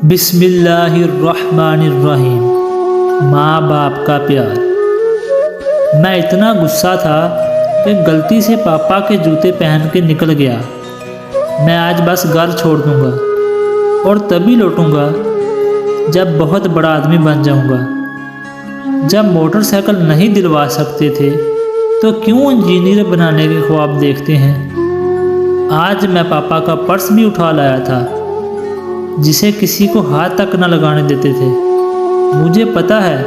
बिस्मिल्लाहिर्रहमानिर्रहीम। माँ बाप का प्यार। मैं इतना गुस्सा था कि गलती से पापा के जूते पहन के निकल गया। मैं आज बस घर छोड़ दूँगा और तभी लौटूँगा जब बहुत बड़ा आदमी बन जाऊँगा। जब मोटरसाइकिल नहीं दिलवा सकते थे तो क्यों इंजीनियर बनाने के ख्वाब देखते हैं। आज मैं पापा का पर्स भी उठा लाया था जिसे किसी को हाथ तक न लगाने देते थे। मुझे पता है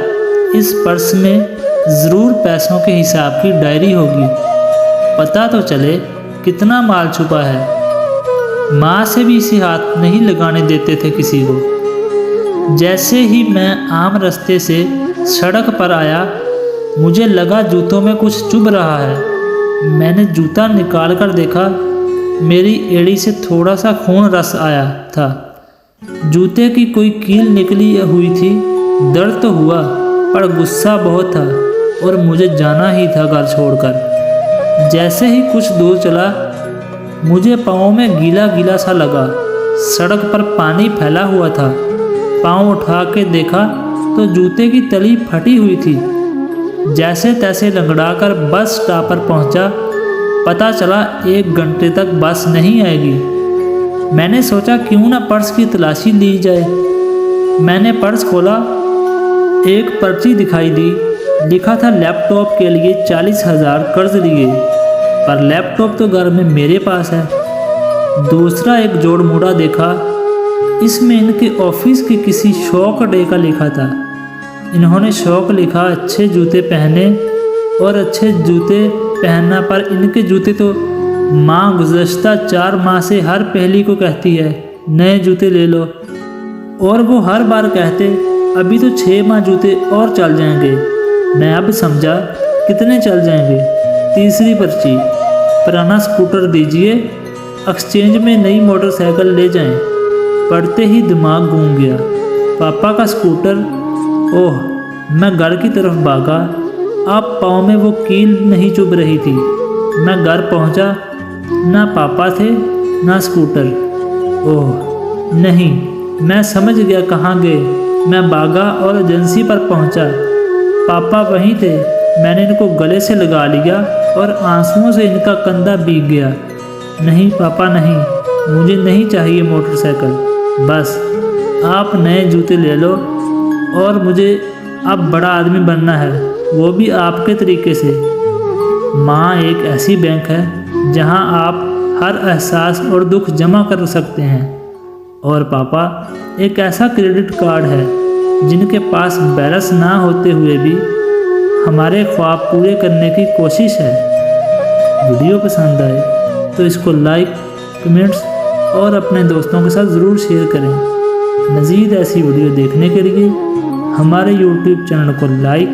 इस पर्स में ज़रूर पैसों के हिसाब की डायरी होगी। पता तो चले कितना माल छुपा है। माँ से भी इसे हाथ नहीं लगाने देते थे किसी को। जैसे ही मैं आम रास्ते से सड़क पर आया मुझे लगा जूतों में कुछ चुभ रहा है। मैंने जूता निकाल कर देखा, मेरी एड़ी से थोड़ा सा खून रस आया था। जूते की कोई कील निकली हुई थी। दर्द तो हुआ पर गुस्सा बहुत था और मुझे जाना ही था घर छोड़कर। जैसे ही कुछ दूर चला मुझे पाँव में गीला गीला सा लगा। सड़क पर पानी फैला हुआ था। पाँव उठा के देखा तो जूते की तली फटी हुई थी। जैसे तैसे लंगड़ाकर बस स्टॉप पर पहुंचा। पता चला 1 घंटे तक बस नहीं आएगी। मैंने सोचा क्यों ना पर्स की तलाशी ली जाए। मैंने पर्स खोला, एक पर्ची दिखाई दी। लिखा था लैपटॉप के लिए 40,000 कर्ज लिए, पर लैपटॉप तो घर में मेरे पास है। दूसरा एक जोड़ मोड़ा देखा, इसमें इनके ऑफिस के किसी शौक डे का लिखा था। इन्होंने शौक लिखा अच्छे जूते पहने और अच्छे जूते पहनना, पर इनके जूते तो माँ गुज़श्ता 4 माह से हर पहली को कहती है नए जूते ले लो, और वो हर बार कहते अभी तो 6 माह जूते और चल जाएंगे। मैं अब समझा कितने चल जाएंगे। तीसरी पर्ची, पुराना स्कूटर दीजिए, एक्सचेंज में नई मोटरसाइकिल ले जाएं। पढ़ते ही दिमाग घूम गया। पापा का स्कूटर। ओह, मैं घर की तरफ भागा। अब पाँव में वो कील नहीं चुभ रही थी। मैं घर पहुंचा, ना पापा थे ना स्कूटर। ओह नहीं, मैं समझ गया कहाँ गए। मैं भागा और एजेंसी पर पहुंचा। पापा वहीं थे। मैंने इनको गले से लगा लिया और आंसुओं से इनका कंधा भीग गया। नहीं पापा नहीं, मुझे नहीं चाहिए मोटरसाइकिल। बस आप नए जूते ले लो और मुझे अब बड़ा आदमी बनना है, वो भी आपके तरीके से। माँ एक ऐसी बैंक है जहाँ आप हर एहसास और दुख जमा कर सकते हैं, और पापा एक ऐसा क्रेडिट कार्ड है जिनके पास बैलेंस ना होते हुए भी हमारे ख्वाब पूरे करने की कोशिश है। वीडियो पसंद आए तो इसको लाइक, कमेंट्स और अपने दोस्तों के साथ ज़रूर शेयर करें। मज़ीद ऐसी वीडियो देखने के लिए हमारे YouTube चैनल को लाइक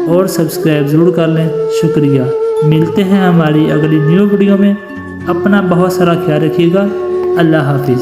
और सब्सक्राइब ज़रूर कर लें। शुक्रिया। मिलते हैं हमारी अगली न्यू वीडियो में। अपना बहुत सारा ख्याल रखिएगा। अल्लाह हाफिज़।